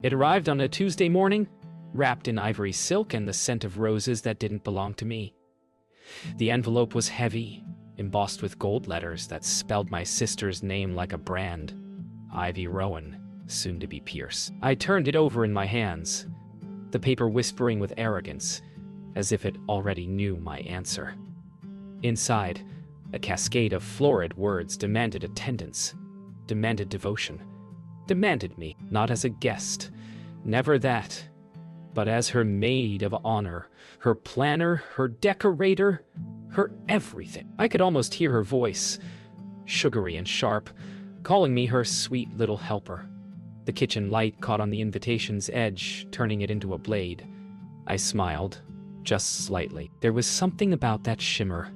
It arrived on a Tuesday morning, wrapped in ivory silk and the scent of roses that didn't belong to me. The envelope was heavy, embossed with gold letters that spelled my sister's name like a brand. Ivy Rowan, soon to be Pierce. I turned it over in my hands, the paper whispering with arrogance, as if it already knew my answer. Inside, a cascade of florid words demanded attendance, demanded devotion, demanded me, not as a guest, never that, but as her maid of honor, her planner, her decorator, her everything. I could almost hear her voice, sugary and sharp, calling me her sweet little helper. The kitchen light caught on the invitation's edge, turning it into a blade. I smiled, just slightly. There was something about that shimmer,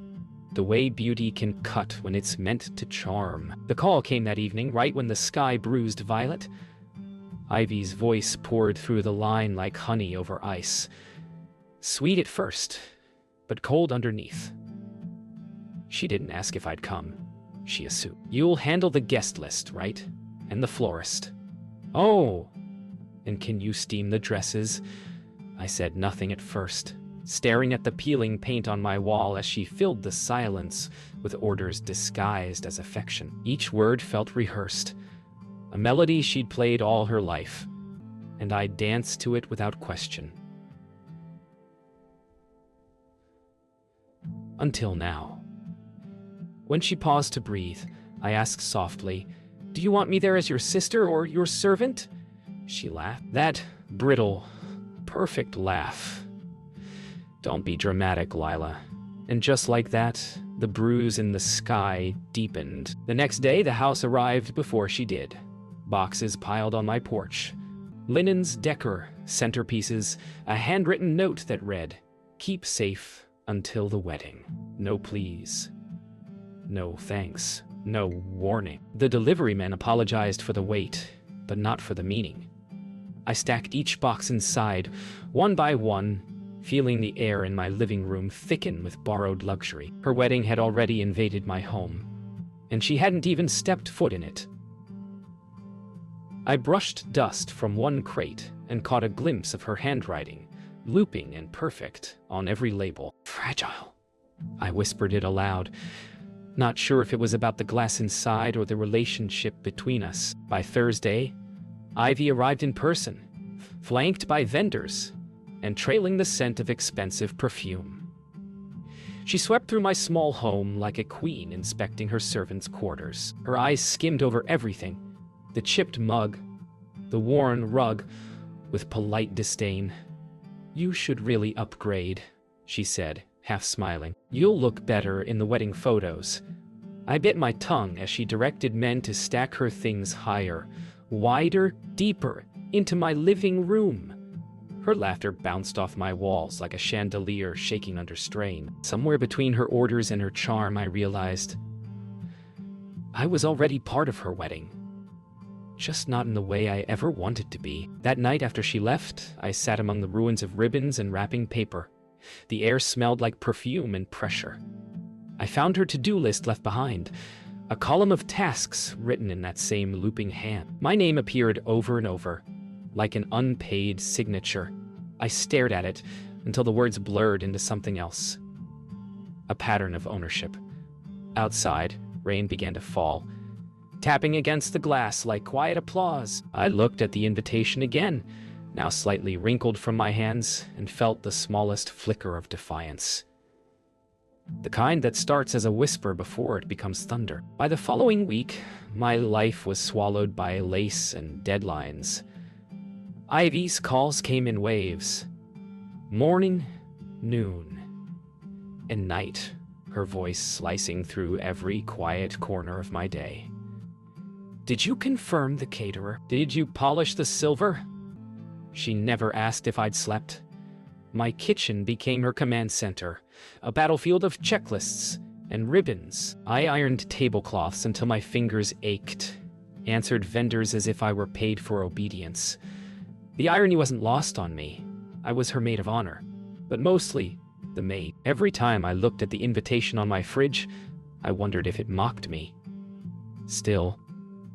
the way beauty can cut when it's meant to charm. The call came that evening, right when the sky bruised violet. Ivy's voice poured through the line like honey over ice. Sweet at first, but cold underneath. She didn't ask if I'd come. She assumed. You'll handle the guest list, right? And the florist. Oh, and can you steam the dresses? I said nothing at first, staring at the peeling paint on my wall as she filled the silence with orders disguised as affection. Each word felt rehearsed, a melody she'd played all her life, and I danced to it without question. Until now. When she paused to breathe, I asked softly, "Do you want me there as your sister or your servant?" She laughed. That brittle, perfect laugh. Don't be dramatic, Lila. And just like that, the bruise in the sky deepened. The next day, the house arrived before she did. Boxes piled on my porch. Linens, decor, centerpieces, a handwritten note that read, "Keep safe until the wedding. No please. No thanks. No warning." The deliveryman apologized for the wait, but not for the meaning. I stacked each box inside, one by one, feeling the air in my living room thicken with borrowed luxury. Her wedding had already invaded my home, and she hadn't even stepped foot in it. I brushed dust from one crate and caught a glimpse of her handwriting, looping and perfect on every label. Fragile. I whispered it aloud, not sure if it was about the glass inside or the relationship between us. By Thursday, Ivy arrived in person, flanked by vendors, and trailing the scent of expensive perfume. She swept through my small home like a queen inspecting her servants' quarters. Her eyes skimmed over everything, the chipped mug, the worn rug, with polite disdain. "You should really upgrade," she said, half smiling. "You'll look better in the wedding photos." I bit my tongue as she directed men to stack her things higher, wider, deeper, into my living room. Her laughter bounced off my walls like a chandelier shaking under strain. Somewhere between her orders and her charm, I realized I was already part of her wedding, just not in the way I ever wanted to be. That night after she left, I sat among the ruins of ribbons and wrapping paper. The air smelled like perfume and pressure. I found her to-do list left behind, a column of tasks written in that same looping hand. My name appeared over and over, like an unpaid signature. I stared at it until the words blurred into something else. A pattern of ownership. Outside, rain began to fall, tapping against the glass like quiet applause. I looked at the invitation again, now slightly wrinkled from my hands, and felt the smallest flicker of defiance. The kind that starts as a whisper before it becomes thunder. By the following week, my life was swallowed by lace and deadlines. Ivy's calls came in waves. Morning, noon, and night, her voice slicing through every quiet corner of my day. "Did you confirm the caterer? Did you polish the silver?" She never asked if I'd slept. My kitchen became her command center, a battlefield of checklists and ribbons. I ironed tablecloths until my fingers ached, answered vendors as if I were paid for obedience. The irony wasn't lost on me. I was her maid of honor, but mostly the maid. Every time I looked at the invitation on my fridge, I wondered if it mocked me. Still,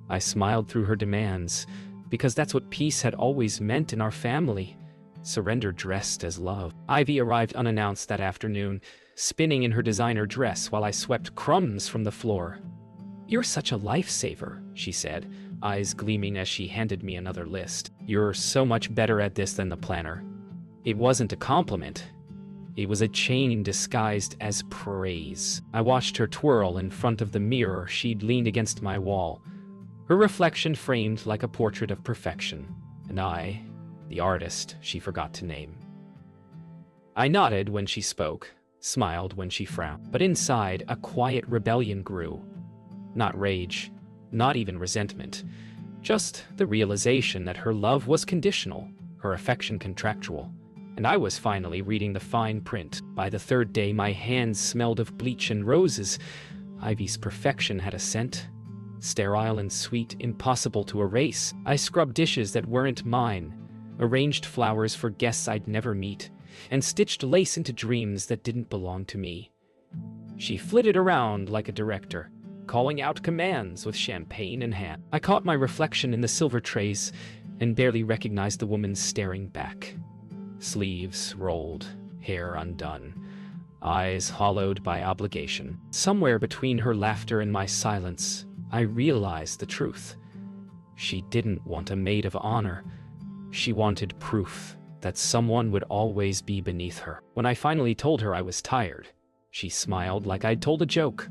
I smiled through her demands, because that's what peace had always meant in our family. Surrender dressed as love. Ivy arrived unannounced that afternoon, spinning in her designer dress while I swept crumbs from the floor. "You're such a lifesaver," she said, eyes gleaming as she handed me another list. "You're so much better at this than the planner." It wasn't a compliment. It was a chain disguised as praise. I watched her twirl in front of the mirror she'd leaned against my wall, her reflection framed like a portrait of perfection, and I, the artist she forgot to name. I nodded when she spoke, smiled when she frowned, but inside a quiet rebellion grew. Not rage, not even resentment, just the realization that her love was conditional, her affection contractual, and I was finally reading the fine print. By the third day, my hands smelled of bleach and roses. Ivy's perfection had a scent, sterile and sweet, impossible to erase. I scrubbed dishes that weren't mine, arranged flowers for guests I'd never meet, and stitched lace into dreams that didn't belong to me. She flitted around like a director, calling out commands with champagne in hand. I caught my reflection in the silver trays and barely recognized the woman staring back. Sleeves rolled, hair undone, eyes hollowed by obligation. Somewhere between her laughter and my silence, I realized the truth. She didn't want a maid of honor. She wanted proof that someone would always be beneath her. When I finally told her I was tired, she smiled like I'd told a joke.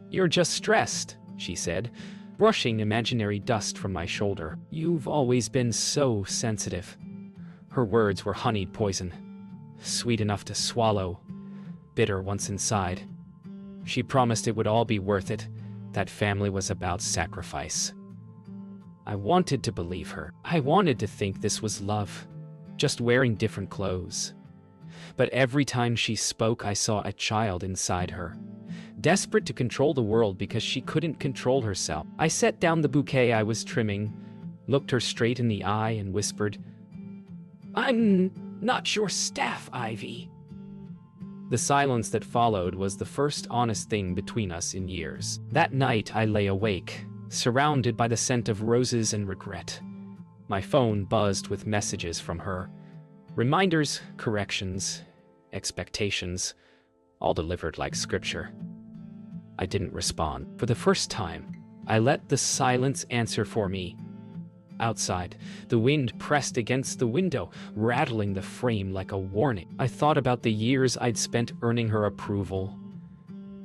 "You're just stressed," she said, brushing imaginary dust from my shoulder. "You've always been so sensitive." Her words were honeyed poison, sweet enough to swallow, bitter once inside. She promised it would all be worth it, that family was about sacrifice. I wanted to believe her. I wanted to think this was love, just wearing different clothes. But every time she spoke, I saw a child inside her, desperate to control the world because she couldn't control herself. I set down the bouquet I was trimming, looked her straight in the eye, and whispered, "I'm not your staff, Ivy." The silence that followed was the first honest thing between us in years. That night I lay awake, surrounded by the scent of roses and regret. My phone buzzed with messages from her. Reminders, corrections, expectations, all delivered like scripture. I didn't respond. For the first time, I let the silence answer for me. Outside, the wind pressed against the window, rattling the frame like a warning. I thought about the years I'd spent earning her approval,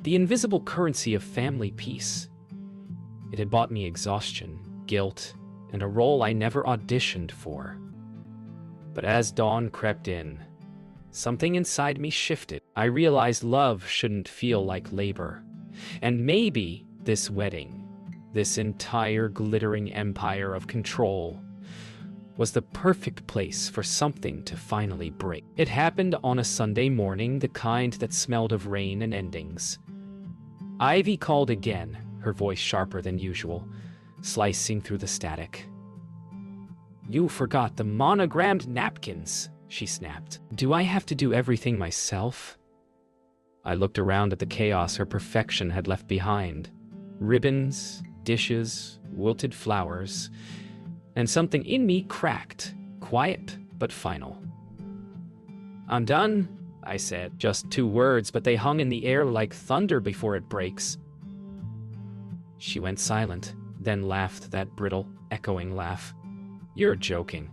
the invisible currency of family peace. It had bought me exhaustion, guilt, and a role I never auditioned for. But as dawn crept in, something inside me shifted. I realized love shouldn't feel like labor. And maybe this wedding, this entire glittering empire of control, was the perfect place for something to finally break. It happened on a Sunday morning, the kind that smelled of rain and endings. Ivy called again, her voice sharper than usual, slicing through the static. "You forgot the monogrammed napkins," she snapped. "Do I have to do everything myself?" I looked around at the chaos her perfection had left behind. Ribbons, dishes, wilted flowers, and something in me cracked, quiet but final. "I'm done," I said. Just 2 words, but they hung in the air like thunder before it breaks. She went silent, then laughed that brittle, echoing laugh. "You're joking."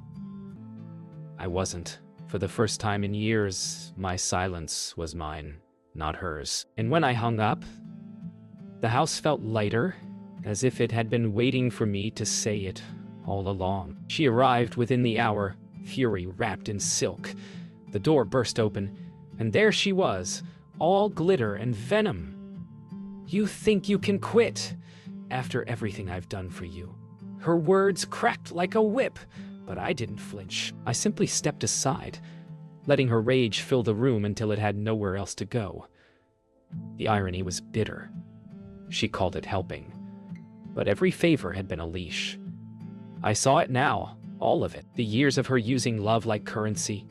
I wasn't. For the first time in years, my silence was mine, not hers. And when I hung up, the house felt lighter, as if it had been waiting for me to say it all along. She arrived within the hour, fury wrapped in silk. The door burst open, and there she was, all glitter and venom. "You think you can quit, after everything I've done for you." Her words cracked like a whip, but I didn't flinch. I simply stepped aside, letting her rage fill the room until it had nowhere else to go. The irony was bitter. She called it helping, but every favor had been a leash. I saw it now, all of it, the years of her using love like currency.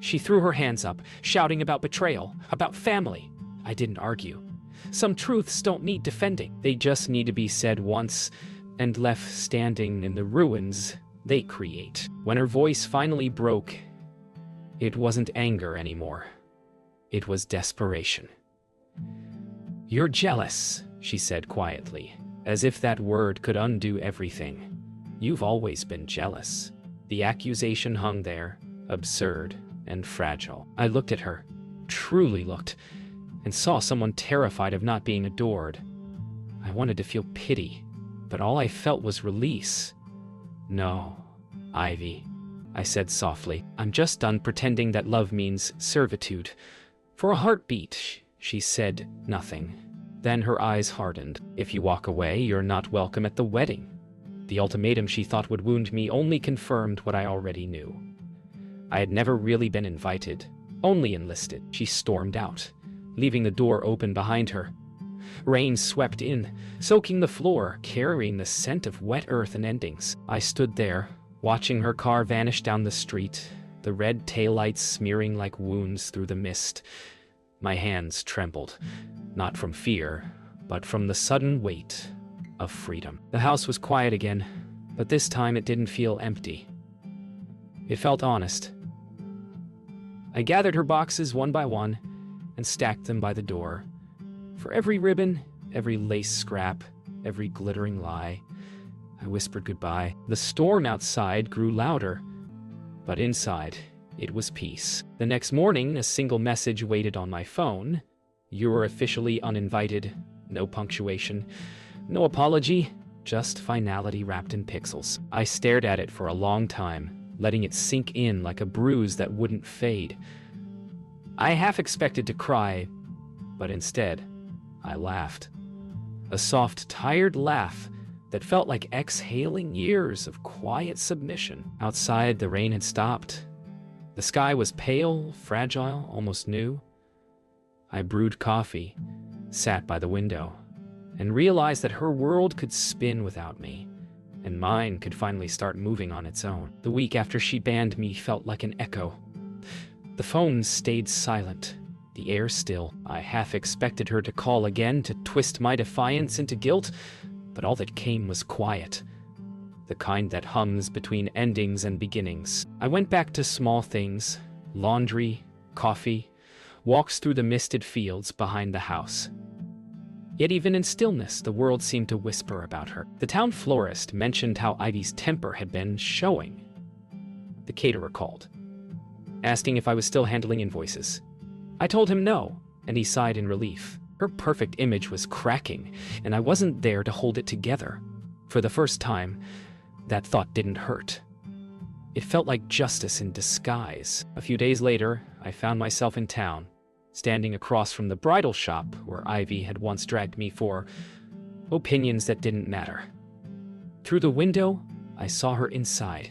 She threw her hands up, shouting about betrayal, about family. I didn't argue. Some truths don't need defending. They just need to be said once and left standing in the ruins they create. When her voice finally broke, it wasn't anger anymore. It was desperation. "You're jealous," she said quietly, as if that word could undo everything. "You've always been jealous." The accusation hung there, absurd and fragile. I looked at her, truly looked, and saw someone terrified of not being adored. I wanted to feel pity, but all I felt was release. "No, Ivy," I said softly. "I'm just done pretending that love means servitude. For a heartbeat." She said nothing. Then her eyes hardened. "If you walk away, you're not welcome at the wedding." The ultimatum she thought would wound me only confirmed what I already knew. I had never really been invited, only enlisted. She stormed out, leaving the door open behind her. Rain swept in, soaking the floor, carrying the scent of wet earth and endings. I stood there, watching her car vanish down the street, the red taillights smearing like wounds through the mist. My hands trembled, not from fear, but from the sudden weight of freedom. The house was quiet again, but this time it didn't feel empty. It felt honest. I gathered her boxes one by one and stacked them by the door. For every ribbon, every lace scrap, every glittering lie, I whispered goodbye. The storm outside grew louder, but inside, it was peace. The next morning, a single message waited on my phone. "You were officially uninvited." No punctuation, no apology, just finality wrapped in pixels. I stared at it for a long time, letting it sink in like a bruise that wouldn't fade. I half expected to cry, but instead, I laughed. A soft, tired laugh that felt like exhaling years of quiet submission. Outside, the rain had stopped. The sky was pale, fragile, almost new. I brewed coffee, sat by the window, and realized that her world could spin without me, and mine could finally start moving on its own. The week after she banned me felt like an echo. The phone stayed silent, the air still. I half expected her to call again to twist my defiance into guilt, but all that came was quiet. The kind that hums between endings and beginnings. I went back to small things, laundry, coffee, walks through the misted fields behind the house. Yet even in stillness, the world seemed to whisper about her. The town florist mentioned how Ivy's temper had been showing. The caterer called, asking if I was still handling invoices. I told him no, and he sighed in relief. Her perfect image was cracking, and I wasn't there to hold it together. For the first time, that thought didn't hurt. It felt like justice in disguise. A few days later, I found myself in town, standing across from the bridal shop where Ivy had once dragged me for opinions that didn't matter. Through the window, I saw her inside,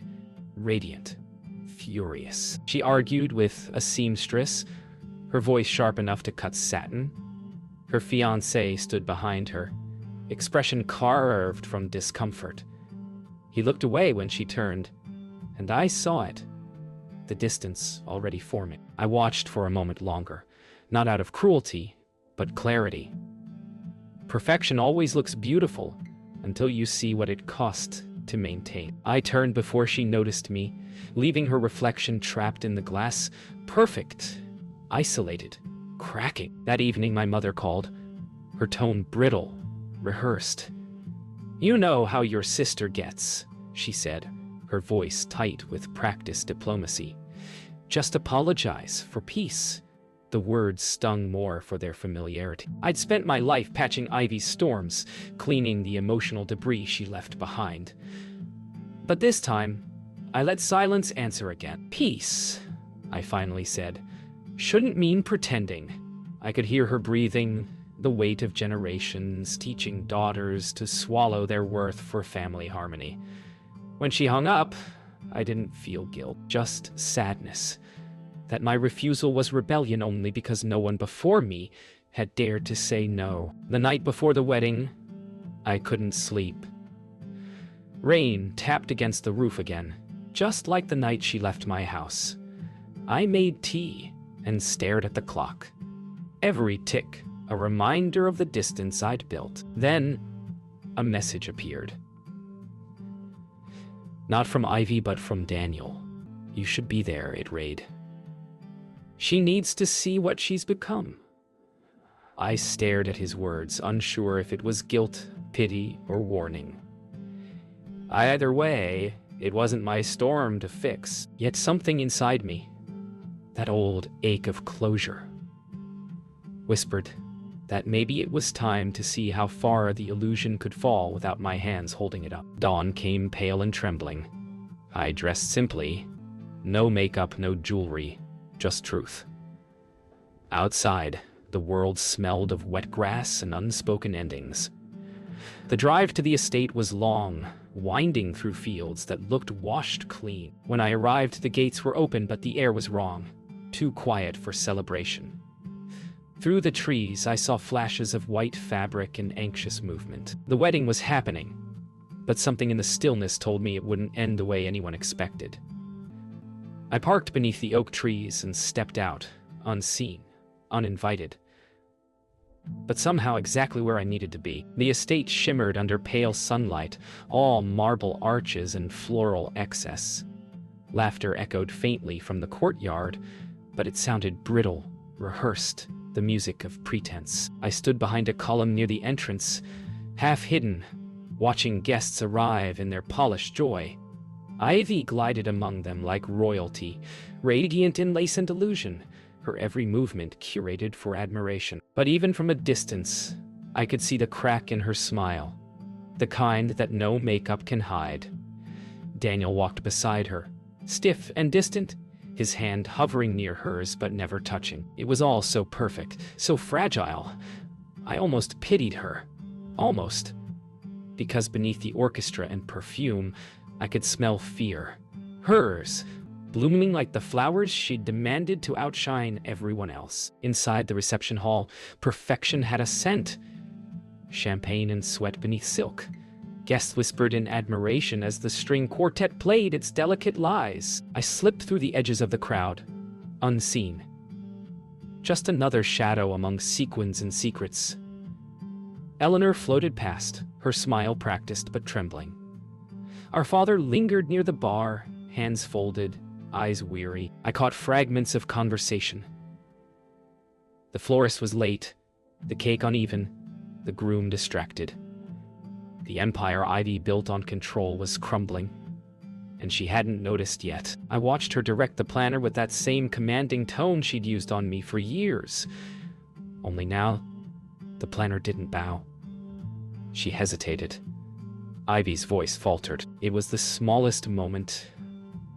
radiant, furious. She argued with a seamstress, her voice sharp enough to cut satin. Her fiancé stood behind her, expression carved from discomfort. He looked away when she turned, and I saw it, the distance already forming. I watched for a moment longer, not out of cruelty, but clarity. Perfection always looks beautiful until you see what it cost to maintain. I turned before she noticed me, leaving her reflection trapped in the glass, perfect, isolated, cracking. That evening my mother called, her tone brittle, rehearsed. "You know how your sister gets," she said, her voice tight with practiced diplomacy. "Just apologize for peace." The words stung more for their familiarity. I'd spent my life patching Ivy's storms, cleaning the emotional debris she left behind. But this time, I let silence answer again. "Peace," I finally said, "shouldn't mean pretending." I could hear her breathing, the weight of generations teaching daughters to swallow their worth for family harmony. When she hung up, I didn't feel guilt, just sadness. That my refusal was rebellion only because no one before me had dared to say no. The night before the wedding, I couldn't sleep. Rain tapped against the roof again, just like the night she left my house. I made tea and stared at the clock. Every tick, a reminder of the distance I'd built. Then, a message appeared. Not from Ivy, but from Daniel. You should be there, it read. She needs to see what she's become. I stared at his words, unsure if it was guilt, pity, or warning. Either way, it wasn't my storm to fix, yet something inside me, that old ache of closure, whispered that maybe it was time to see how far the illusion could fall without my hands holding it up. Dawn came pale and trembling. I dressed simply. No makeup, no jewelry, just truth. Outside, the world smelled of wet grass and unspoken endings. The drive to the estate was long, winding through fields that looked washed clean. When I arrived, the gates were open, but the air was wrong, too quiet for celebration. Through the trees, I saw flashes of white fabric and anxious movement. The wedding was happening, but something in the stillness told me it wouldn't end the way anyone expected. I parked beneath the oak trees and stepped out, unseen, uninvited, but somehow exactly where I needed to be. The estate shimmered under pale sunlight, all marble arches and floral excess. Laughter echoed faintly from the courtyard, but it sounded brittle, rehearsed, the music of pretense. I stood behind a column near the entrance, half hidden, watching guests arrive in their polished joy. Ivy glided among them like royalty, radiant in lace and illusion, her every movement curated for admiration. But even from a distance, I could see the crack in her smile, the kind that no makeup can hide. Daniel walked beside her, stiff and distant, his hand hovering near hers but never touching. It was all so perfect, so fragile. I almost pitied her. Almost. Because beneath the orchestra and perfume, I could smell fear. Hers, blooming like the flowers she'd demanded to outshine everyone else. Inside the reception hall, perfection had a scent. Champagne and sweat beneath silk. Guests whispered in admiration as the string quartet played its delicate lies. I slipped through the edges of the crowd, unseen. Just another shadow among sequins and secrets. Eleanor floated past, her smile practiced but trembling. Our father lingered near the bar, hands folded, eyes weary. I caught fragments of conversation. The florist was late, the cake uneven, the groom distracted. The empire Ivy built on control was crumbling, and she hadn't noticed yet. I watched her direct the planner with that same commanding tone she'd used on me for years. Only now, the planner didn't bow. She hesitated. Ivy's voice faltered. It was the smallest moment,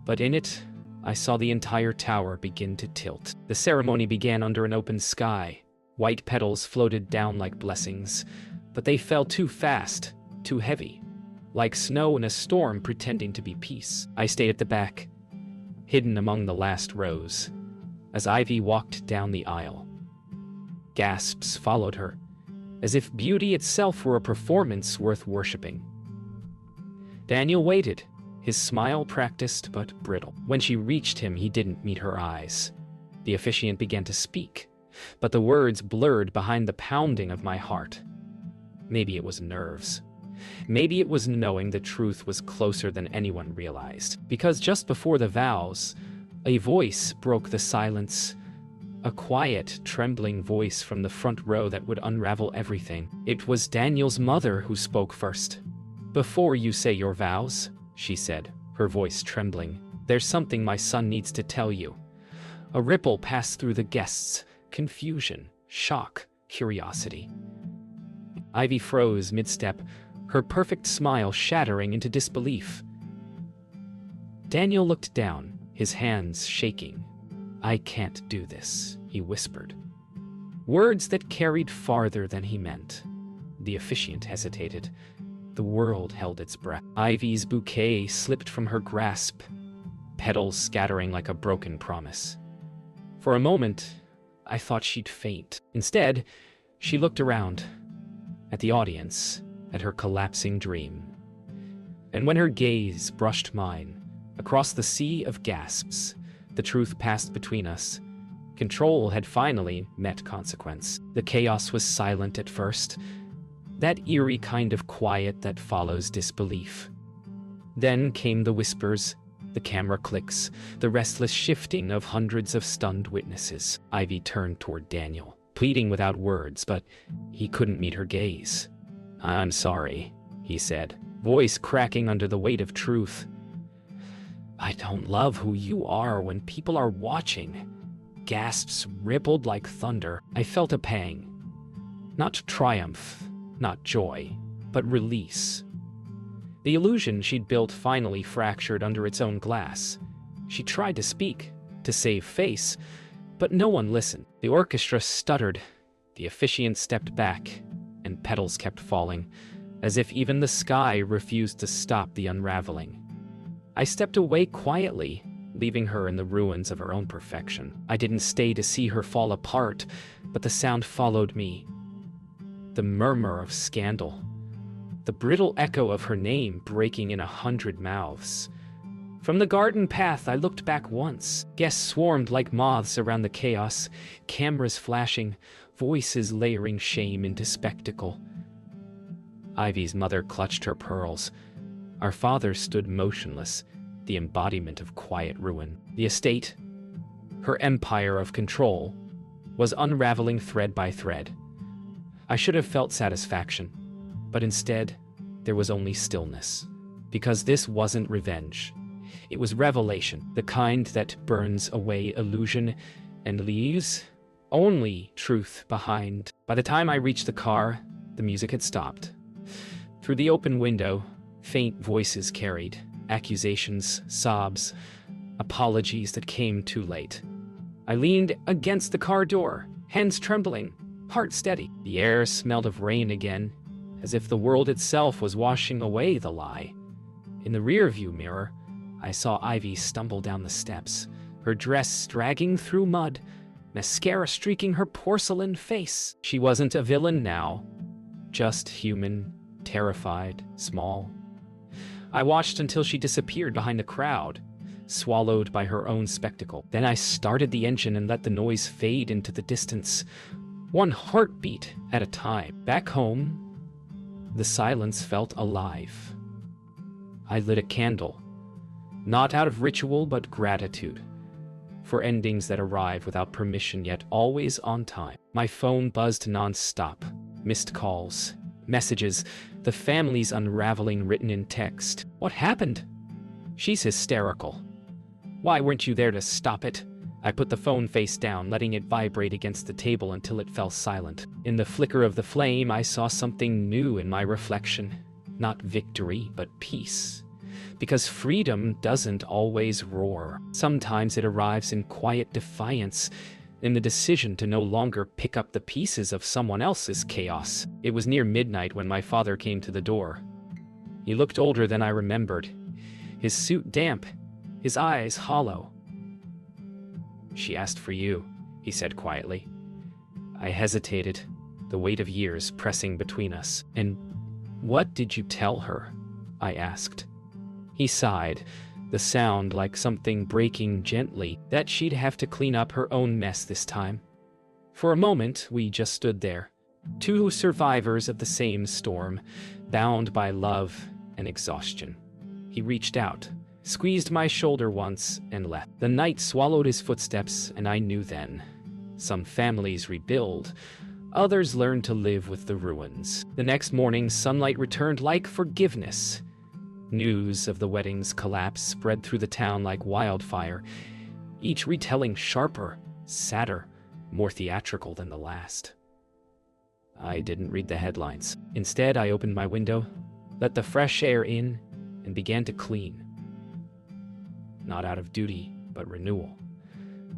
but in it, I saw the entire tower begin to tilt. The ceremony began under an open sky. White petals floated down like blessings, but they fell too fast, too heavy, like snow in a storm pretending to be peace. I stayed at the back, hidden among the last rows, as Ivy walked down the aisle. Gasps followed her, as if beauty itself were a performance worth worshipping. Daniel waited, his smile practiced but brittle. When she reached him, he didn't meet her eyes. The officiant began to speak, but the words blurred behind the pounding of my heart. Maybe it was nerves. Maybe it was knowing the truth was closer than anyone realized. Because just before the vows, a voice broke the silence. A quiet, trembling voice from the front row that would unravel everything. It was Daniel's mother who spoke first. "Before you say your vows," she said, her voice trembling, "there's something my son needs to tell you." A ripple passed through the guests. Confusion, shock, curiosity. Ivy froze mid-step, her perfect smile shattering into disbelief. Daniel looked down, his hands shaking. "I can't do this," he whispered. Words that carried farther than he meant. The officiant hesitated. The world held its breath. Ivy's bouquet slipped from her grasp, petals scattering like a broken promise. For a moment, I thought she'd faint. Instead, she looked around, at the audience, at her collapsing dream. And when her gaze brushed mine, across the sea of gasps, the truth passed between us. Control had finally met consequence. The chaos was silent at first, that eerie kind of quiet that follows disbelief. Then came the whispers, the camera clicks, the restless shifting of hundreds of stunned witnesses. Ivy turned toward Daniel, pleading without words, but he couldn't meet her gaze. "I'm sorry," he said, voice cracking under the weight of truth. "I don't love who you are when people are watching." Gasps rippled like thunder. I felt a pang. Not triumph, not joy, but release. The illusion she'd built finally fractured under its own glass. She tried to speak, to save face, but no one listened. The orchestra stuttered, the officiant stepped back, and petals kept falling, as if even the sky refused to stop the unraveling. I stepped away quietly, leaving her in the ruins of her own perfection. I didn't stay to see her fall apart, but the sound followed me. The murmur of scandal. The brittle echo of her name breaking in 100 mouths. From the garden path, I looked back once. Guests swarmed like moths around the chaos, cameras flashing, voices layering shame into spectacle. Ivy's mother clutched her pearls. Our father stood motionless, the embodiment of quiet ruin. The estate, her empire of control, was unraveling thread by thread. I should have felt satisfaction, but instead, there was only stillness. Because this wasn't revenge. It was revelation, the kind that burns away illusion and leaves only truth behind. By the time I reached the car, the music had stopped. Through the open window, faint voices carried, accusations, sobs, apologies that came too late. I leaned against the car door, hands trembling, heart steady. The air smelled of rain again, as if the world itself was washing away the lie. In the rearview mirror, I saw Ivy stumble down the steps, her dress dragging through mud, mascara streaking her porcelain face. She wasn't a villain now, just human, terrified, small. I watched until she disappeared behind the crowd, swallowed by her own spectacle. Then I started the engine and let the noise fade into the distance, one heartbeat at a time. Back home, the silence felt alive. I lit a candle, not out of ritual but gratitude, for endings that arrive without permission yet always on time. My phone buzzed non-stop, missed calls, messages, the family's unraveling written in text. What happened? She's hysterical. Why weren't you there to stop it? I put the phone face down, letting it vibrate against the table until it fell silent. In the flicker of the flame, I saw something new in my reflection. Not victory, but peace. Because freedom doesn't always roar. Sometimes it arrives in quiet defiance, in the decision to no longer pick up the pieces of someone else's chaos. It was near midnight when my father came to the door. He looked older than I remembered, his suit damp, his eyes hollow. "She asked for you," he said quietly. I hesitated, the weight of years pressing between us. "And what did you tell her?" I asked. He sighed, the sound like something breaking gently, that she'd have to clean up her own mess this time. For a moment, we just stood there, two survivors of the same storm, bound by love and exhaustion. He reached out, squeezed my shoulder once, and left. The night swallowed his footsteps, and I knew then. Some families rebuild, others learn to live with the ruins. The next morning, sunlight returned like forgiveness. News of the wedding's collapse spread through the town like wildfire, each retelling sharper, sadder, more theatrical than the last. I didn't read the headlines. Instead, I opened my window, let the fresh air in, and began to clean. Not out of duty, but renewal.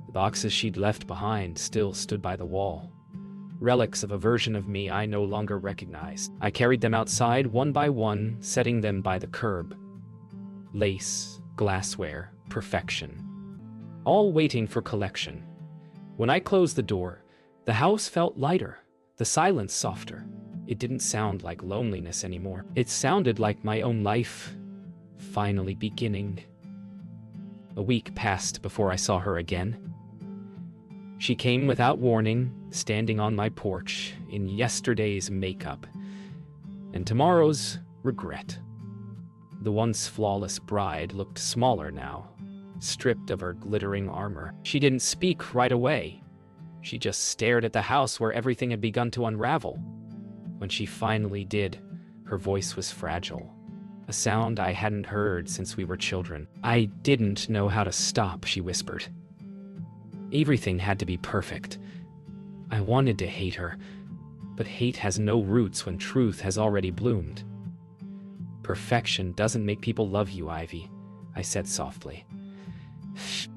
The boxes she'd left behind still stood by the wall. Relics of a version of me I no longer recognized. I carried them outside one by one, setting them by the curb. Lace, glassware, perfection. All waiting for collection. When I closed the door, the house felt lighter, the silence softer. It didn't sound like loneliness anymore. It sounded like my own life, finally beginning. A week passed before I saw her again. She came without warning, standing on my porch in yesterday's makeup and tomorrow's regret. The once flawless bride looked smaller now, stripped of her glittering armor. She didn't speak right away. She just stared at the house where everything had begun to unravel. When she finally did, her voice was fragile, a sound I hadn't heard since we were children. "I didn't know how to stop," she whispered. Everything had to be perfect. I wanted to hate her, but hate has no roots when truth has already bloomed. "Perfection doesn't make people love you, Ivy," I said softly.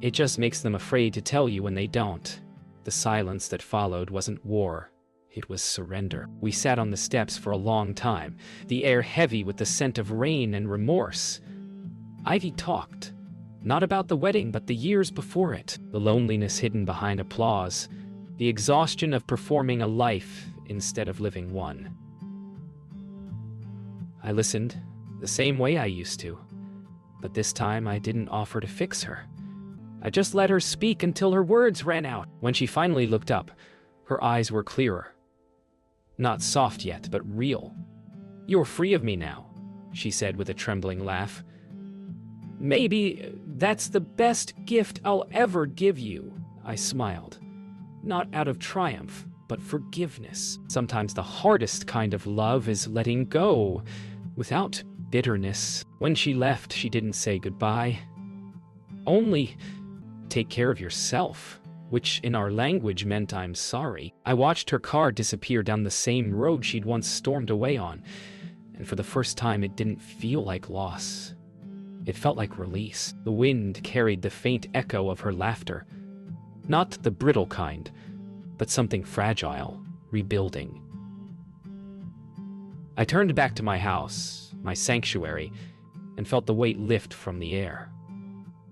"It just makes them afraid to tell you when they don't." The silence that followed wasn't war. It was surrender. We sat on the steps for a long time, the air heavy with the scent of rain and remorse. Ivy talked, not about the wedding, but the years before it, the loneliness hidden behind applause, the exhaustion of performing a life instead of living one. I listened, the same way I used to, but this time I didn't offer to fix her. I just let her speak until her words ran out. When she finally looked up, her eyes were clearer. Not soft yet, but real. "You're free of me now," she said with a trembling laugh. "Maybe that's the best gift I'll ever give you," I smiled. Not out of triumph, but forgiveness. Sometimes the hardest kind of love is letting go, without bitterness. When she left, she didn't say goodbye. Only, "Take care of yourself," which in our language meant "I'm sorry." I watched her car disappear down the same road she'd once stormed away on, and for the first time it didn't feel like loss. It felt like release. The wind carried the faint echo of her laughter. Not the brittle kind, but something fragile, rebuilding. I turned back to my house, my sanctuary, and felt the weight lift from the air.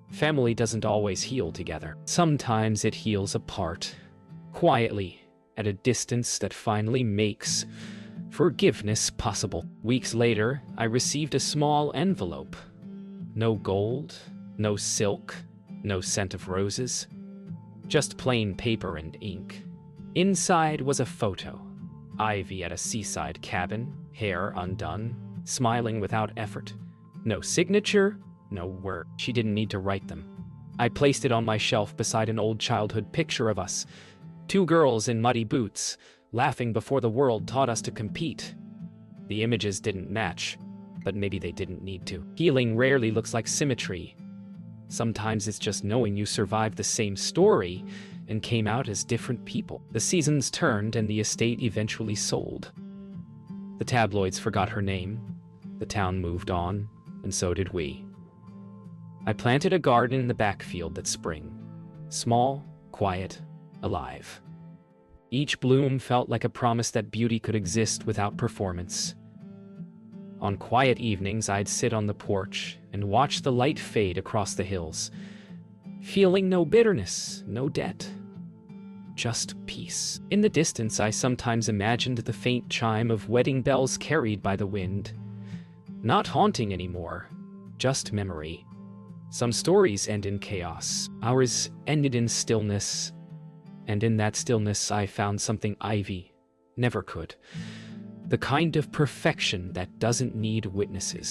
Family doesn't always heal together. Sometimes it heals apart, quietly, at a distance that finally makes forgiveness possible. Weeks later, I received a small envelope. No gold, no silk, no scent of roses. Just plain paper and ink. Inside was a photo. Ivy at a seaside cabin, hair undone, smiling without effort. No signature, no word. She didn't need to write them. I placed it on my shelf beside an old childhood picture of us. Two girls in muddy boots, laughing before the world taught us to compete. The images didn't match, but maybe they didn't need to. Healing rarely looks like symmetry. Sometimes it's just knowing you survived the same story and came out as different people. The seasons turned and the estate eventually sold. The tabloids forgot her name. The town moved on, and so did we. I planted a garden in the backfield that spring. Small, quiet, alive. Each bloom felt like a promise that beauty could exist without performance. On quiet evenings, I'd sit on the porch and watch the light fade across the hills, feeling no bitterness, no debt, just peace. In the distance, I sometimes imagined the faint chime of wedding bells carried by the wind. Not haunting anymore, just memory. Some stories end in chaos. Ours ended in stillness, and in that stillness I found something Ivy never could. The kind of perfection that doesn't need witnesses.